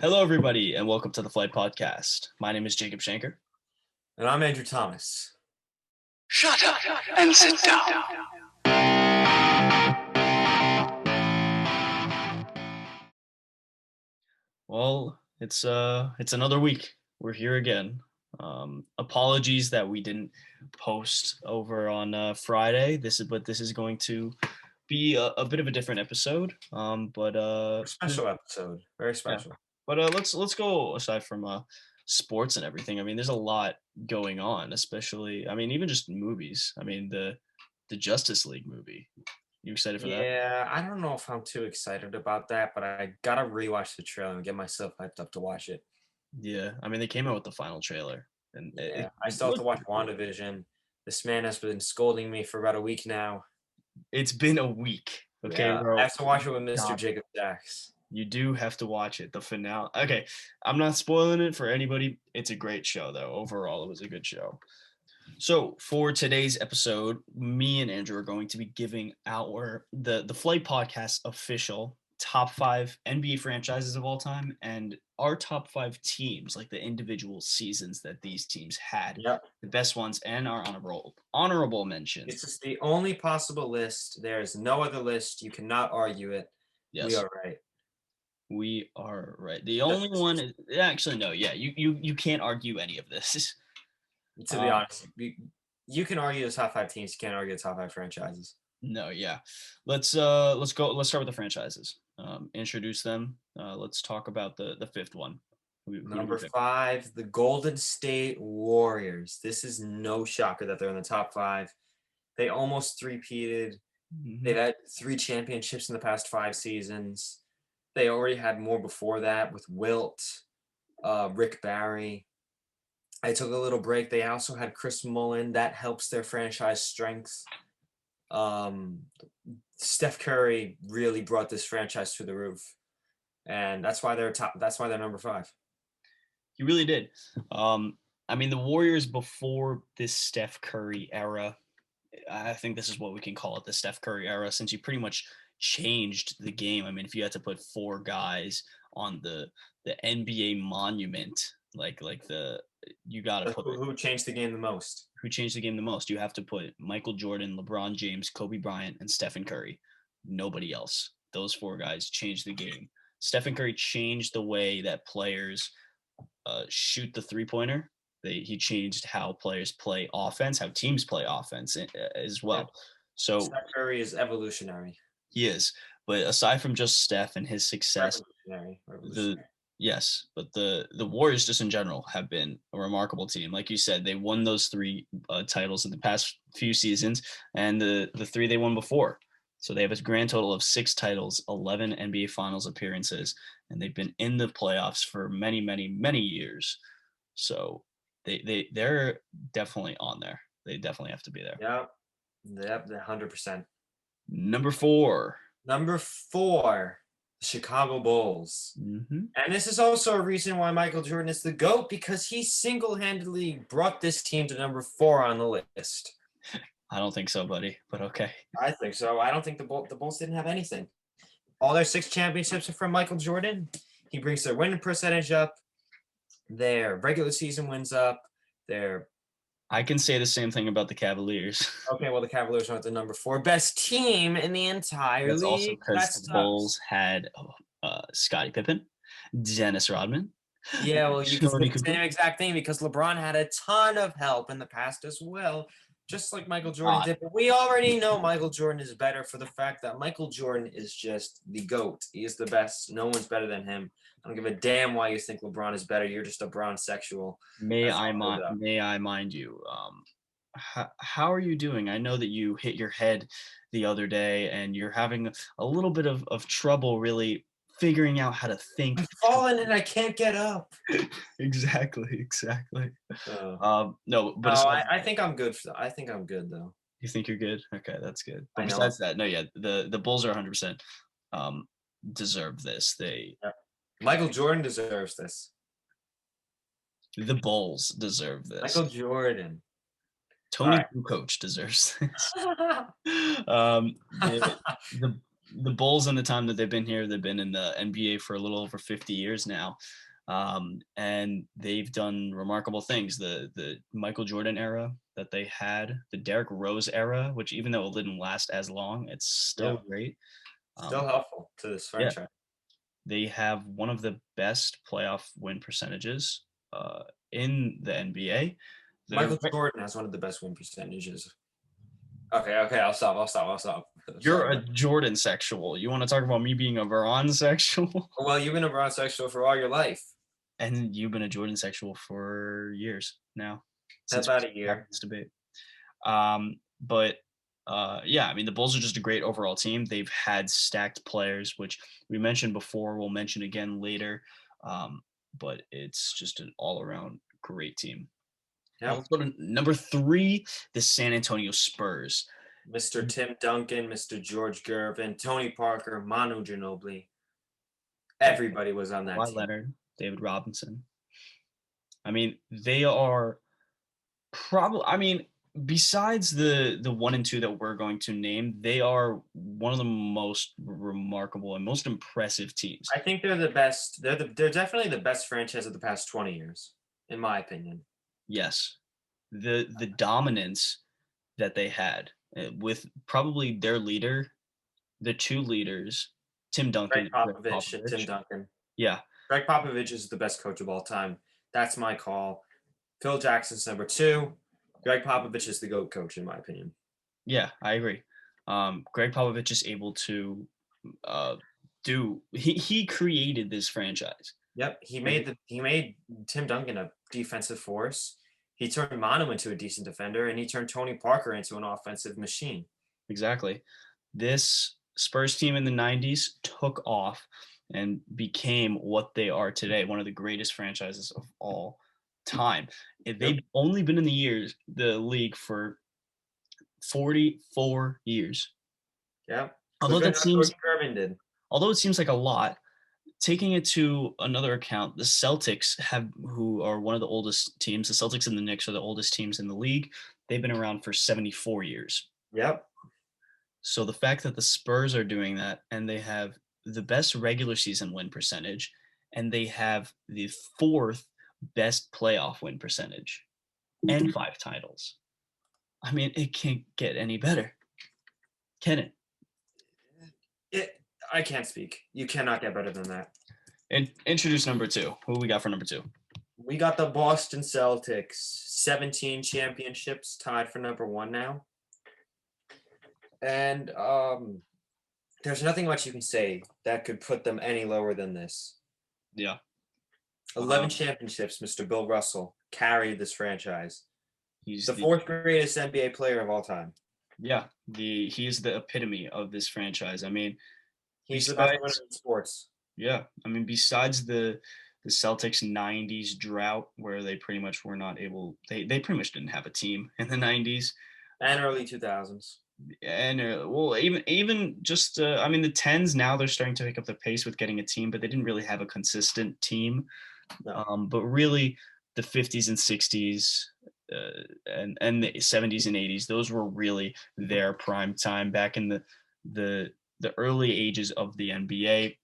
Hello, everybody, and welcome to the Flight Podcast. My name is Jacob Shanker. And I'm Andrew Thomas. Shut up and sit down. Well, it's another week. We're here again. Apologies that we didn't post over on Friday. This is going to be a bit of a different episode. Special episode. Very special. Yeah. But let's go aside from sports and everything. I mean, there's a lot going on, especially even just movies. I mean, the Justice League movie. You excited for that? Yeah, I don't know if I'm too excited about that, but I gotta rewatch the trailer and get myself hyped up to watch it. Yeah, I mean, they came out with the final trailer, and Yeah, I still have to watch WandaVision. This man has been scolding me for about a week now. It's been a week. Okay, Yeah, bro. I have to watch it with Mr. Jacob Dax. You do have to watch it. The finale. Okay, I'm not spoiling it for anybody. It's a great show, though. Overall, it was a good show. So for today's episode, me and Andrew are going to be giving the Flight Podcast official top 5 NBA franchises of all time and our top 5 teams, like the individual seasons that these teams had. Yep. The best ones and our honorable mentions. This is the only possible list. There's no other list. You cannot argue it. Yes. We are right. We are right. The only one is actually no, yeah, you can't argue any of this. To be honest, you can argue the top 5 teams. You can't argue the top 5 franchises. No, yeah. Let's go. Let's start with the franchises. Introduce them. Let's talk about the fifth one. Number 5, the Golden State Warriors. This is no shocker that they're in the top 5. They almost three-peated. Mm-hmm. They've had 3 championships in the past 5 seasons. They already had more before that with Wilt, Rick Barry. I took a little break. They also had Chris Mullin. That helps their franchise strength. Steph Curry really brought this franchise to the roof. And that's why they're top. That's why they're number 5. He really did. The Warriors before this Steph Curry era, I think this is what we can call it, the Steph Curry era, since he pretty much changed the game. I mean, if you had to put 4 guys on the NBA monument, you got to put who changed the game the most? Who changed the game the most? You have to put Michael Jordan, LeBron James, Kobe Bryant, and Stephen Curry. Nobody else. Those 4 guys changed the game. Stephen Curry changed the way that players shoot the three-pointer. He changed how players play offense, how teams play offense as well. Yeah. So Steph Curry is evolutionary. He is. But aside from just Steph and his success, Revolutionary. Yes, but the Warriors just in general have been a remarkable team. Like you said, they won those 3 titles in the past few seasons, and the 3 they won before. So they have a grand total of 6 titles, 11 NBA Finals appearances, and they've been in the playoffs for many, many, many years. So they're definitely on there. They definitely have to be there. Yep, 100%. Number 4. Chicago Bulls. Mm-hmm. And this is also a reason why Michael Jordan is the GOAT, because he single-handedly brought this team to number 4 on the list. I don't think so, buddy, but okay. I think so. I don't think the Bulls didn't have anything. All their 6 championships are from Michael Jordan. He brings their winning percentage up, their regular season wins up, I can say the same thing about the Cavaliers. Okay, well, the Cavaliers are at the number 4 best team in the entire league. That's also because the Bulls had Scottie Pippen, Dennis Rodman. Yeah, well, you can say the same exact thing because LeBron had a ton of help in the past as well, just like Michael Jordan did. But we already know Michael Jordan is better for the fact that Michael Jordan is just the GOAT. He is the best. No one's better than him. I don't give a damn why you think LeBron is better. You're just a Bron sexual. May I mind you, how are you doing? I know that you hit your head the other day and you're having a little bit of trouble really figuring out how to think. I'm falling and I can't get up. Exactly. No, but I think I'm good. I think I'm good though. You think you're good? Okay, that's good. But besides that, no, yeah, the Bulls are 100% deserve this. Michael Jordan deserves this. The Bulls deserve this. Michael Jordan. Tony Kukoc deserves this. the Bulls in the time that they've been here, they've been in the NBA for a little over 50 years now. And they've done remarkable things. The Michael Jordan era that they had, the Derrick Rose era, which even though it didn't last as long, it's still great. Still helpful to this franchise. They have one of the best playoff win percentages in the NBA. Michael Jordan has one of the best win percentages. Okay, I'll stop. You're a Jordan sexual. You want to talk about me being a Veron sexual? Well, you've been a Veron sexual for all your life. And you've been a Jordan sexual for years now. Since about a year. This debate. Yeah, I mean, the Bulls are just a great overall team. They've had stacked players, which we mentioned before. We'll mention again later. But it's just an all-around great team. Yeah. Let's go to number 3, the San Antonio Spurs. Mr. Tim Duncan, Mr. George Gervin, Tony Parker, Manu Ginobili. Everybody was on that team. Leonard, David Robinson. I mean, they are probably, besides the 1 and 2 that we're going to name, they are one of the most remarkable and most impressive teams. I think they're the best. They're definitely the best franchise of the past 20 years, in my opinion. Yes. The dominance that they had with probably their leader, the 2 leaders, Tim Duncan. Greg Popovich. Tim Duncan. Yeah. Greg Popovich is the best coach of all time. That's my call. Phil Jackson's number 2. Greg Popovich is the GOAT coach, in my opinion. Yeah, I agree. Greg Popovich is able to he created this franchise. Yep, he made Tim Duncan a defensive force. He turned Manu into a decent defender, and he turned Tony Parker into an offensive machine. Exactly. This Spurs team in the 90s took off and became what they are today, one of the greatest franchises of all time. They've only been in the league for 44 years. Yeah. Although it seems like a lot, taking it to another account, the Celtics who are one of the oldest teams. The Celtics and the Knicks are the oldest teams in the league. They've been around for 74 years. Yep. So the fact that the Spurs are doing that, and they have the best regular season win percentage, and they have the 4th best playoff win percentage, and 5 titles. I mean, it can't get any better, can it? I can't speak. You cannot get better than that. And introduce number 2. Who we got for number 2? We got the Boston Celtics. 17 championships, tied for number 1 now. And there's nothing much you can say that could put them any lower than this. Yeah. 11 championships, Mr. Bill Russell carried this franchise. He's the 4th greatest NBA player of all time. Yeah, he is the epitome of this franchise. I mean, he's the best winner in sports. Yeah, I mean, besides the Celtics 90s drought where they pretty much were not able, they pretty much didn't have a team in the 90s and early 2000s. And well, even just I mean, the 10s now they're starting to pick up the pace with getting a team, but they didn't really have a consistent team. No. But really, the 50s and 60s and the 70s and 80s, those were really their prime time back in the early ages of the NBA.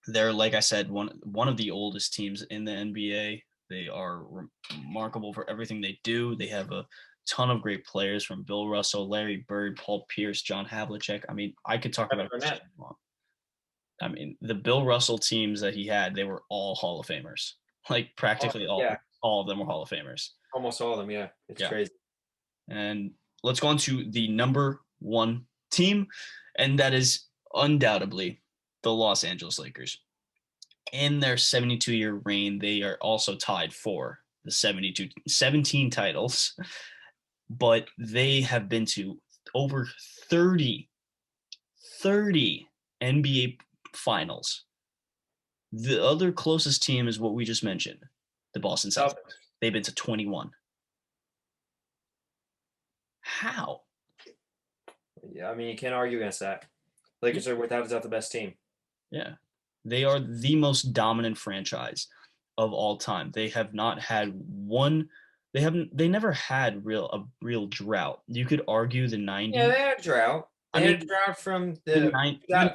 They're, like I said, one of the oldest teams in the NBA. They are remarkable for everything they do. They have a ton of great players from Bill Russell, Larry Bird, Paul Pierce, John Havlicek. I mean, I could talk about it. I mean, the Bill Russell teams that he had, they were all Hall of Famers. Like practically all of them were Hall of Famers. Almost all of them, yeah. It's crazy. And let's go on to the number 1 team, and that is undoubtedly the Los Angeles Lakers. In their 72-year reign, they are also tied for the 17 titles, but they have been to over 30 NBA finals. The other closest team is what we just mentioned, the Boston Celtics. They've been to 21. How? Yeah, I mean, you can't argue against that. Lakers are without a doubt the best team. Yeah. They are the most dominant franchise of all time. They have not had they never had a real drought. You could argue the 90s. Yeah, they had a drought. They had a drought from the 90s, yeah,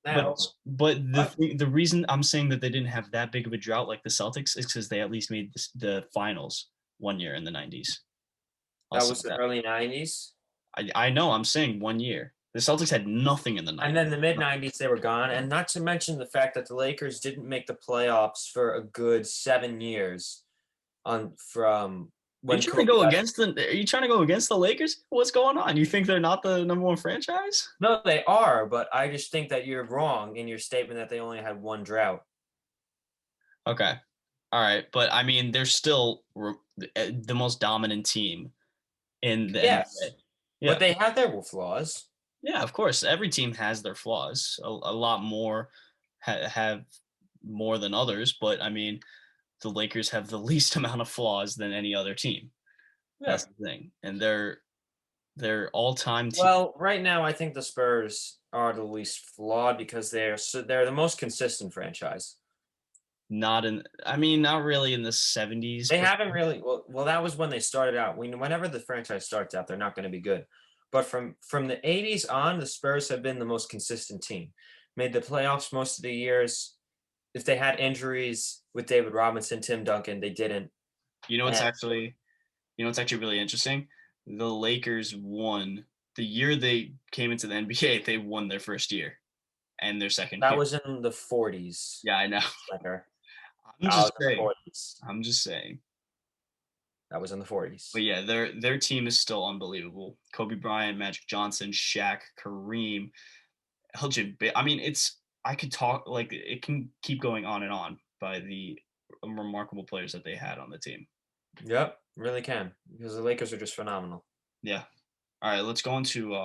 now. the reason I'm saying that they didn't have that big of a drought like the Celtics is because they at least made the finals one year in the 90s. That was the early 90s. I know. I'm saying 1 year. The Celtics had nothing in the 90s. And then the mid 90s, they were gone. And not to mention the fact that the Lakers didn't make the playoffs for a good 7 years from when Are you trying to go against the Lakers? What's going on? You think they're not the number one franchise? No, they are, but I just think that you're wrong in your statement that they only had one drought. Okay. All right. But I mean, they're still the most dominant team in the NBA. Yeah. But they have their flaws. Yeah, of course. Every team has their flaws. A lot more have more than others. But I mean, the Lakers have the least amount of flaws than any other team. Yeah. That's the thing. And they're all-time team. Well, right now I think the Spurs are the least flawed because they're the most consistent franchise. Not really in the 70s. They haven't really well that was when they started out. Whenever the franchise starts out, they're not going to be good. But from the 80s on, the Spurs have been the most consistent team. Made the playoffs most of the years. If they had injuries with David Robinson, Tim Duncan, they didn't. You know what's actually really interesting? The Lakers won the year they came into the NBA. They won their first year and their second. That was in the 40s. Yeah, I know. I'm just saying. That was in the 40s. But yeah, their team is still unbelievable. Kobe Bryant, Magic Johnson, Shaq, Kareem, Elgin. I mean, I could talk it can keep going on and on by the remarkable players that they had on the team. Yep, really can, because the Lakers are just phenomenal. Yeah. All right, let's go into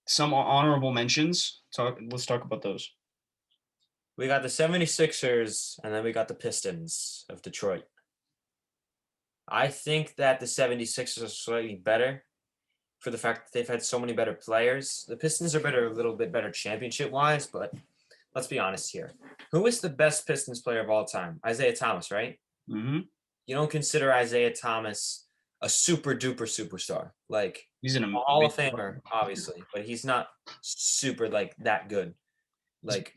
some honorable mentions. Let's talk about those. We got the 76ers, and then we got the Pistons of Detroit. I think that the 76ers are slightly better for the fact that they've had so many better players. The Pistons are a little bit better championship-wise, but let's be honest here. Who is the best Pistons player of all time? Isaiah Thomas, right? Mm-hmm. You don't consider Isaiah Thomas a super-duper superstar. Like, he's an Hall of Famer, obviously, but he's not super, that good. Like,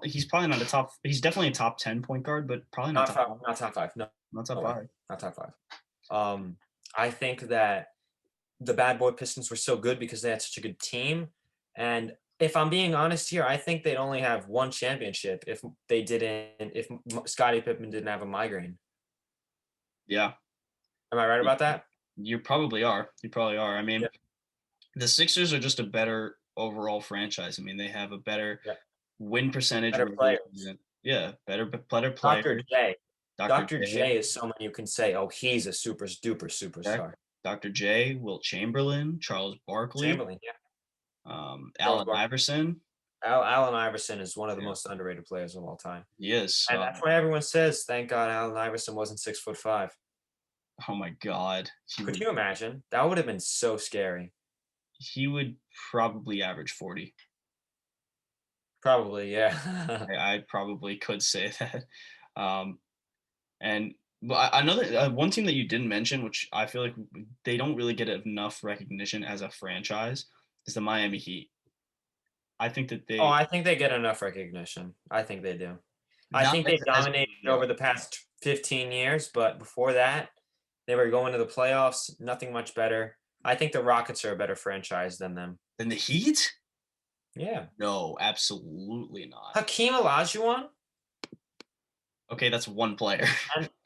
he's probably not a top. He's definitely a top 10 point guard, but probably not top 5. Not top 5. No, not top 5. Not top 5. I think that the Bad Boy Pistons were so good because they had such a good team. And if I'm being honest here, I think they'd only have one championship if Scottie Pippen didn't have a migraine. Yeah. Am I right about that? You probably are. I mean, The Sixers are just a better overall franchise. I mean, they have a better win percentage. Better players. Yeah, better players. Dr. J is someone you can say, oh, he's a super duper superstar. Dr. J, Wilt Chamberlain, Charles Barkley. Allen Iverson. Allen Iverson is one of the most underrated players of all time. He is. And that's why everyone says, thank God Allen Iverson wasn't 6'5". Oh my God. Could you imagine? That would have been so scary. He would probably average 40. Probably, yeah. I probably could say that. But another one team that you didn't mention, which I feel like they don't really get enough recognition as a franchise, is the Miami Heat. I think that they. Oh, I think they get enough recognition. I think they do. I think they dominated over the past 15 years, but before that, they were going to the playoffs. Nothing much better. I think the Rockets are a better franchise than them. Than the Heat? Yeah. No, absolutely not. Hakeem Olajuwon? Okay, that's one player.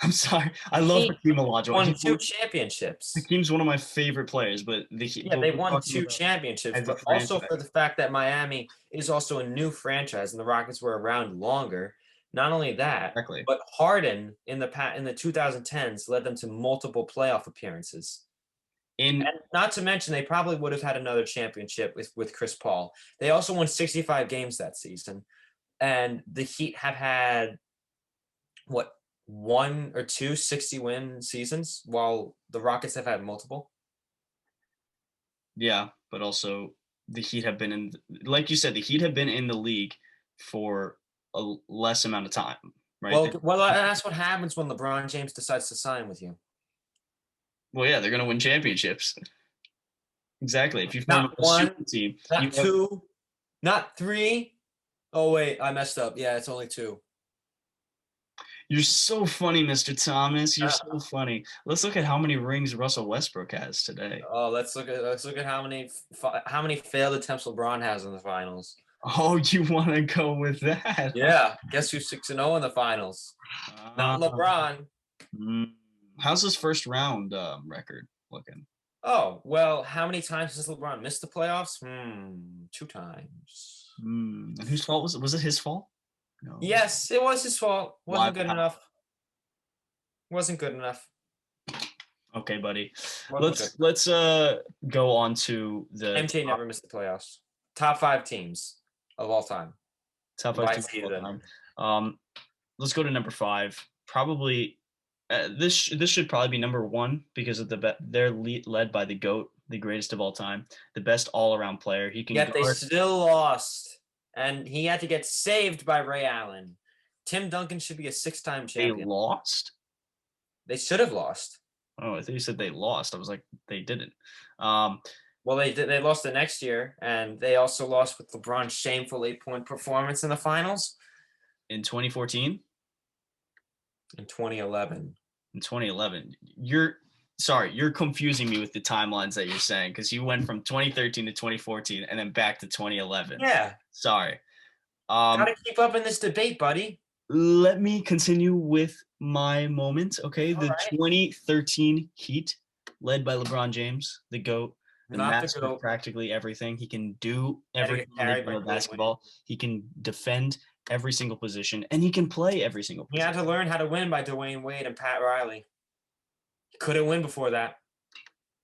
I'm sorry. I love Hakeem Olajuwon. Won 2 championships. Hakeem's one of my favorite players, but they won 2 championships, but also for the fact that Miami is also a new franchise and the Rockets were around longer. Not only that, but Harden in the 2010s led them to multiple playoff appearances. And not to mention, they probably would have had another championship with Chris Paul. They also won 65 games that season. And the Heat have had, 1 or 2 60-win seasons, while the Rockets have had multiple? Yeah, but also the Heat have been in, like you said, the Heat have been in the league for a less amount of time, right? Well, that's what happens when LeBron James decides to sign with you. Well, yeah, they're going to win championships. Exactly. If you form Not a one, super team, not two, not three. Oh, wait, I messed up. Yeah, it's only two. You're so funny, Mr. Thomas. You're so funny. Let's look at how many rings Russell Westbrook has today. Oh, let's look at how many failed attempts LeBron has in the finals. Oh, you want to go with that? Yeah, guess who's 6-0 in the finals? Not LeBron. How's his first round record looking? Oh, well, how many times has LeBron missed the playoffs? 2 times. And whose fault was it? Was it his fault? No. Yes, it was his fault. Wasn't good enough. Wasn't good enough. Okay, buddy. Let's go on to the MJ never missed the playoffs. Top 5 teams of all time. Top 5 teams of all time. Let's go to number 5. Probably this should probably be number 1 because of they're led by the GOAT, the greatest of all time, the best all-around player. He can. Yet they still lost, and he had to get saved by Ray Allen. Tim Duncan should be a 6-time champion. They lost? They should have lost. Oh, I thought you said they lost. I was like, they didn't. Well, they did. They lost the next year, and they also lost with LeBron's shameful 8-point performance in the finals. In 2014? In 2011. In 2011. You're confusing me with the timelines that you're saying because you went from 2013 to 2014 and then back to 2011. Yeah. Sorry. Gotta keep up in this debate, buddy. Let me continue with my moment. Okay. The 2013 Heat, led by LeBron James, the GOAT, the master of practically everything. He can do everything in basketball. He can defend every single position, and he can play every single position. He had to learn how to win by Dwayne Wade and Pat Riley. He couldn't win before that.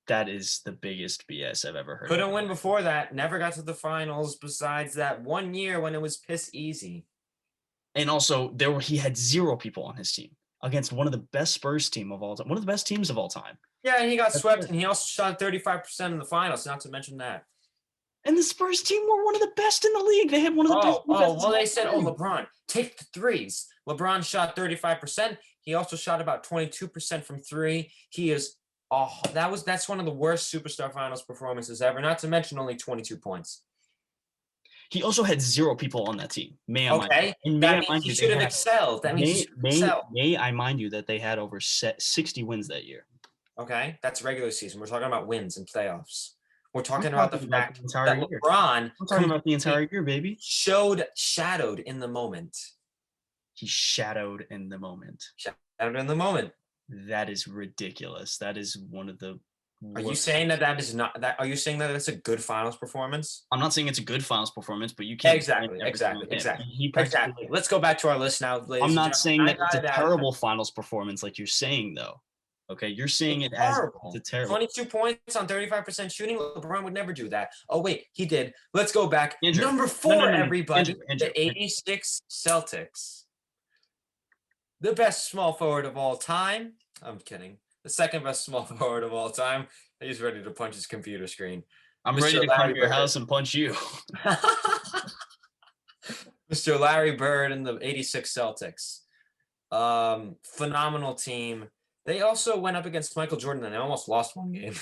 That is the biggest BS I've ever heard. Couldn't win before that. Never got to the finals besides that one year when it was piss easy. And also, he had 0 people on his team against one of the best Spurs team of all time, one of the best teams of all time. Yeah, and he got swept, and he also shot 35% in the finals, not to mention that. And the Spurs team were one of the best in the league. They had one of the best. Well, they said, LeBron, take the threes. LeBron shot 35%. He also shot about 22% from 3. He is, that's one of the worst superstar finals performances ever, not to mention only 22 points. He also had 0 people on that team. May that means he should have excelled. May I mind you that they had over 60 wins that year. Okay, that's regular season. We're talking about wins and playoffs. We're talking about the fact that LeBron. We're talking about the entire year, baby. Shadowed in the moment. He shadowed in the moment. Shadowed in the moment. That is ridiculous. That is one of the. Are you saying that is not that? Are you saying that it's a good finals performance? I'm not saying it's a good finals performance, but you can't. Exactly. Let's go back to our list now, ladies. I'm not saying that it's a terrible finals performance, like you're saying, though. Okay, you're saying it as a terrible. 22 points on 35% shooting. LeBron would never do that. Oh wait, he did. Let's go back. Andrew. Number 4, everybody. Andrew. The 86 Celtics. The best small forward of all time. I'm kidding. The second best small forward of all time. He's ready to punch his computer screen. I'm ready to come to your house and punch you. Mr. Larry Bird and the 86 Celtics. Phenomenal team. They also went up against Michael Jordan and they almost lost one game.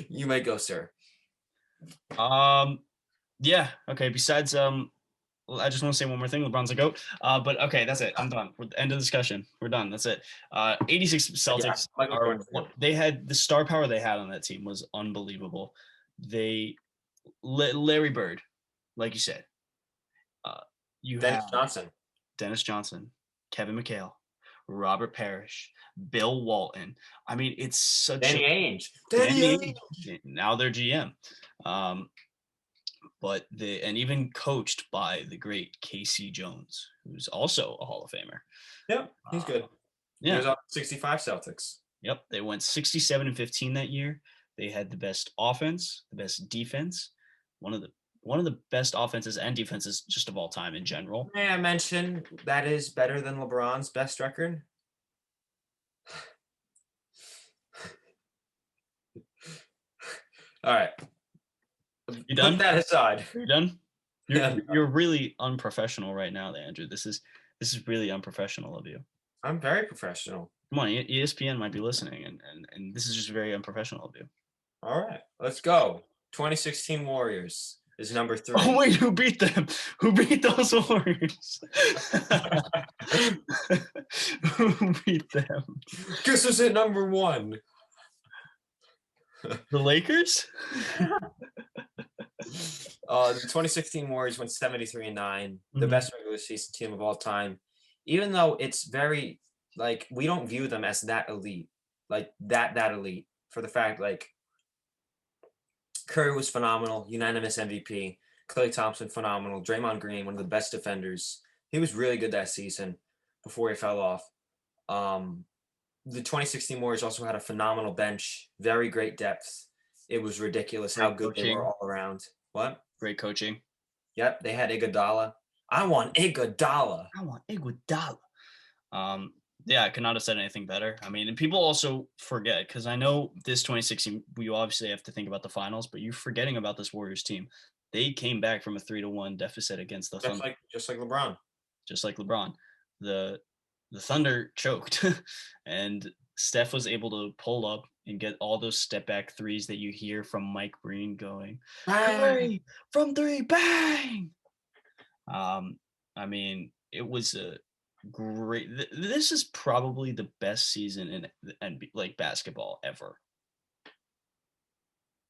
You may go, sir. Yeah. Okay. Besides, I just want to say one more thing. LeBron's a GOAT. But okay, that's it. I'm done. End of discussion. We're done. That's it. 86 Celtics. They had the star power they had on that team was unbelievable. Larry Bird, like you said. Dennis Johnson, Kevin McHale, Robert Parrish, Bill Walton. I mean, it's such Danny Ainge. Now they're GM. But and even coached by the great Casey Jones, who's also a Hall of Famer. Yep, he's good. Yeah. He was up 65 Celtics. Yep, they went 67-15 that year. They had the best offense, the best defense, one of the best offenses and defenses just of all time in general. May I mention that is better than LeBron's best record? All right. You done? Put that aside. You done? You're really unprofessional right now, Andrew. This is really unprofessional of you. I'm very professional. Come on, ESPN might be listening, and this is just very unprofessional of you. All right, let's go. 2016 Warriors is number 3. Oh wait, who beat them? Who beat those Warriors? Who beat them? Guess who's at number 1? The Lakers? The 2016 Warriors went 73-9, the Mhm. best regular season team of all time. Even though it's very like we don't view them as that elite, like that elite for the fact like Curry was phenomenal, unanimous MVP. Klay Thompson phenomenal. Draymond Green, one of the best defenders. He was really good that season before he fell off. The 2016 Warriors also had a phenomenal bench, very great depth. It was ridiculous how good they were all around. What? Great coaching. Yep, they had Iguodala. I want Iguodala. Yeah, I could not have said anything better. I mean, and people also forget, because I know this 2016, we obviously have to think about the finals, but you're forgetting about this Warriors team. They came back from a 3-1 deficit against the Thunder. Just like LeBron. Just like LeBron. The Thunder choked, and Steph was able to pull up and get all those step back threes that you hear from Mike Breen going, Curry from 3, bang! I mean, it was a great. This is probably the best season in like basketball ever.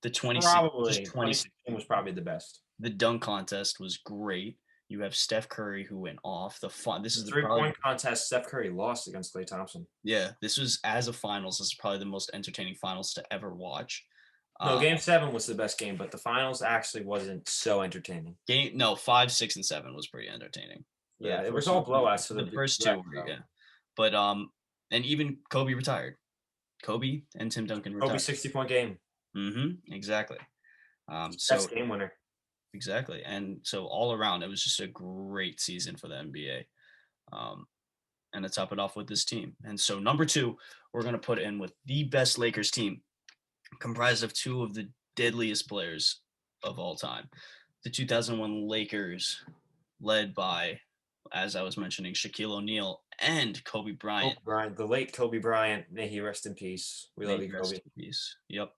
The 2016 was probably the best. The dunk contest was great. You have Steph Curry who went off. This is the 3-point contest. Steph Curry lost against Klay Thompson. Yeah, this was as a finals. This is probably the most entertaining finals to ever watch. No, Game 7 was the best game, but the finals actually wasn't so entertaining. 5, 6, and 7 was pretty entertaining. Yeah, it was all blowouts. So the first two were, yeah. But and even Kobe retired. Kobe and Tim Duncan retired. Kobe 60-point game. Exactly. Best game winner. Exactly. And so all around, it was just a great season for the NBA. And to top it off with this team. And so number 2, we're going to put in with the best Lakers team, comprised of 2 of the deadliest players of all time. The 2001 Lakers, led by, as I was mentioning, Shaquille O'Neal and Kobe Bryant. The late Kobe Bryant. May he rest in peace. We love you, Kobe. Rest in peace. Yep.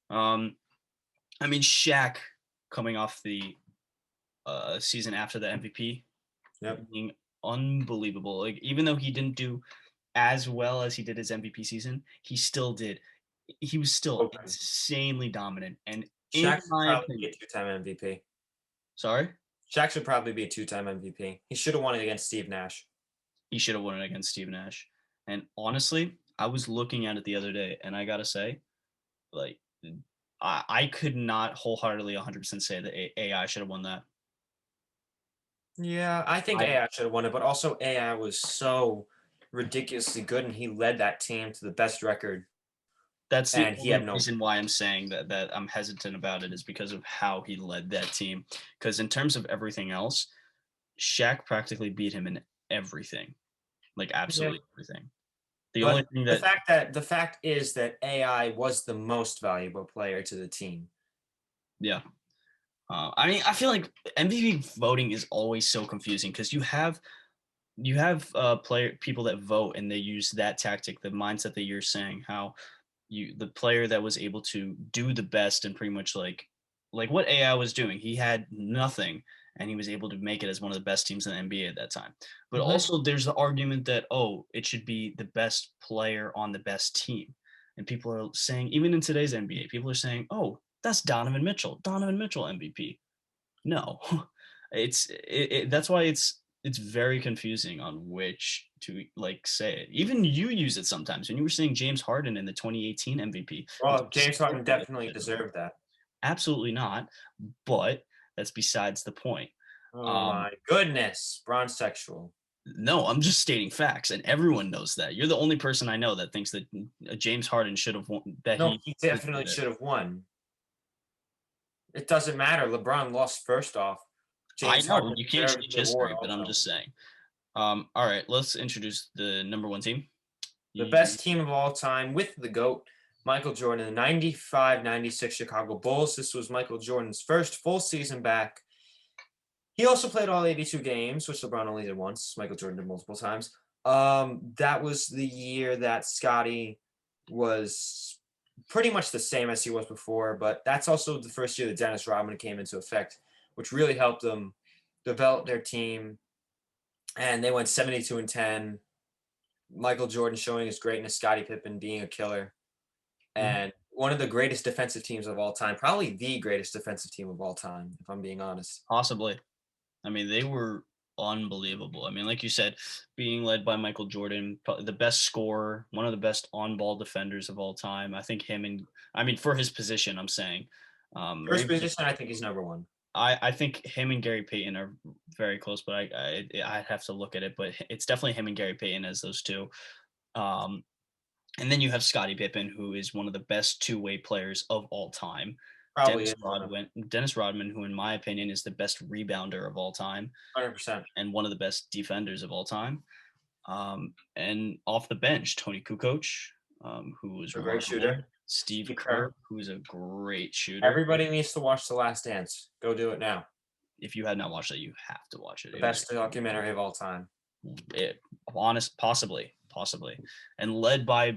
I mean, Shaq coming off the season after the MVP, being unbelievable. Like, even though he didn't do as well as he did his MVP season, he still did. He was still insanely dominant. And Shaq should probably be a 2-time MVP. Sorry? Shaq should probably be a 2-time MVP. He should have won it against Steve Nash. He should have won it against Steve Nash. And honestly, I was looking at it the other day, and I got to say, like, I could not wholeheartedly 100% say that AI should have won that. Yeah, I think AI should have won it, but also AI was so ridiculously good, and he led that team to the best record. That's the only reason why I'm saying that I'm hesitant about it, is because of how he led that team. Because in terms of everything else, Shaq practically beat him in everything, like absolutely everything. Only thing the fact is that AI was the most valuable player to the team. Yeah. I mean, I feel like MVP voting is always so confusing, because you have people that vote and they use that tactic, the mindset that you're saying, how the player that was able to do the best and pretty much like what AI was doing. He had nothing, and he was able to make it as one of the best teams in the NBA at that time. But also there's the argument that, it should be the best player on the best team. And people are saying, even in today's NBA, people are saying, that's Donovan Mitchell MVP. No, that's why it's very confusing on which to say it. Even you use it sometimes. When you were saying James Harden in the 2018 MVP. Well, James Harden definitely deserved that. Absolutely not. But that's besides the point. Oh my goodness, bronze sexual. No, I'm just stating facts, and everyone knows that. You're the only person I know that thinks that James Harden should have won. He definitely should have won. It doesn't matter. LeBron lost first off. James Harden, you can't change history, but I'm just saying. All right, let's introduce the number 1 team. The best team of all time with the GOAT, Michael Jordan, the 95-96 Chicago Bulls. This was Michael Jordan's first full season back. He also played all 82 games, which LeBron only did once. Michael Jordan did multiple times. That was the year that Scotty was pretty much the same as he was before, but that's also the first year that Dennis Rodman came into effect, which really helped them develop their team. And they went 72-10. Michael Jordan showing his greatness, Scottie Pippen being a killer, and one of the greatest defensive teams of all time, probably the greatest defensive team of all time, if I'm being honest. Possibly. I mean, they were unbelievable. I mean, like you said, being led by Michael Jordan, probably the best scorer, one of the best on-ball defenders of all time. I think for his position, I'm saying. First position, I think he's number one. I think him and Gary Payton are very close, but I'd have to look at it. But it's definitely him and Gary Payton as those two. And then you have Scottie Pippen, who is one of the best two-way players of all time. Probably Dennis Rodman, who in my opinion is the best rebounder of all time, 100%, and one of the best defenders of all time. And off the bench, Tony Kukoc, who was a great shooter. Steve Kerr, who's a great shooter. Everybody needs to watch The Last Dance. Go do it now. If you have not watched that, you have to watch it. The best documentary of all time. Possibly, and led by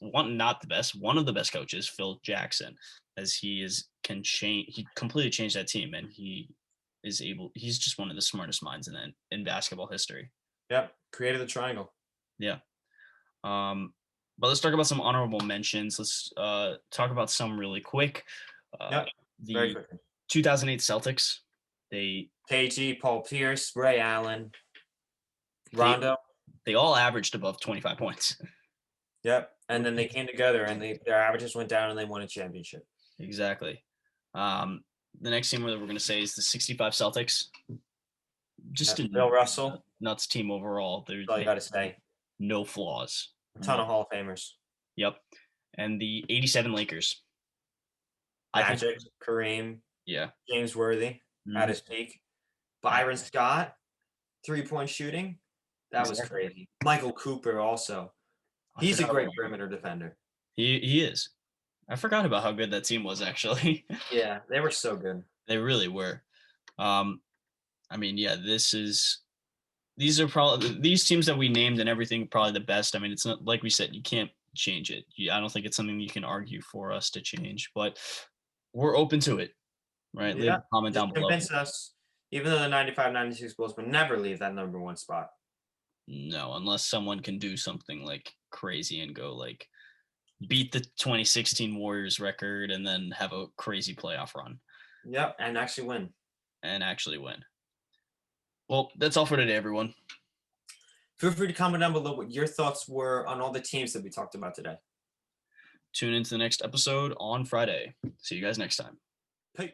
one of the best coaches, Phil Jackson, as he completely changed that team, and he's just one of the smartest minds in basketball history. Yep, created the triangle. Yeah. But let's talk about some honorable mentions. Let's talk about some really quick. Very quick. 2008 Celtics. KG, Paul Pierce, Ray Allen, Rondo. They all averaged above 25 points. Yep. And then they came together and their averages went down and they won a championship. Exactly. The next team that we're going to say is the 65 Celtics. Just Bill Russell. Nuts team overall. That's all you got to say. No flaws. A ton of Hall of Famers. Yep. And the 87 Lakers. Magic, Kareem. Yeah. James Worthy at his peak. Byron Scott, 3-point shooting. That was crazy. Michael Cooper also. He's a great perimeter defender. He is. I forgot about how good that team was, actually. Yeah, they were so good. They really were. I mean, yeah, these are probably these teams that we named and everything probably the best. I mean, it's not like we said, you can't change it. I don't think it's something you can argue for us to change, but we're open to it, right? Leave a comment down below. Convince us, even though the 95-96 Bulls would never leave that number one spot. No, unless someone can do something like crazy and go like beat the 2016 Warriors record and then have a crazy playoff run. Yep, and actually win. Well, that's all for today, everyone. Feel free to comment down below what your thoughts were on all the teams that we talked about today. Tune into the next episode on Friday. See you guys next time. Peace.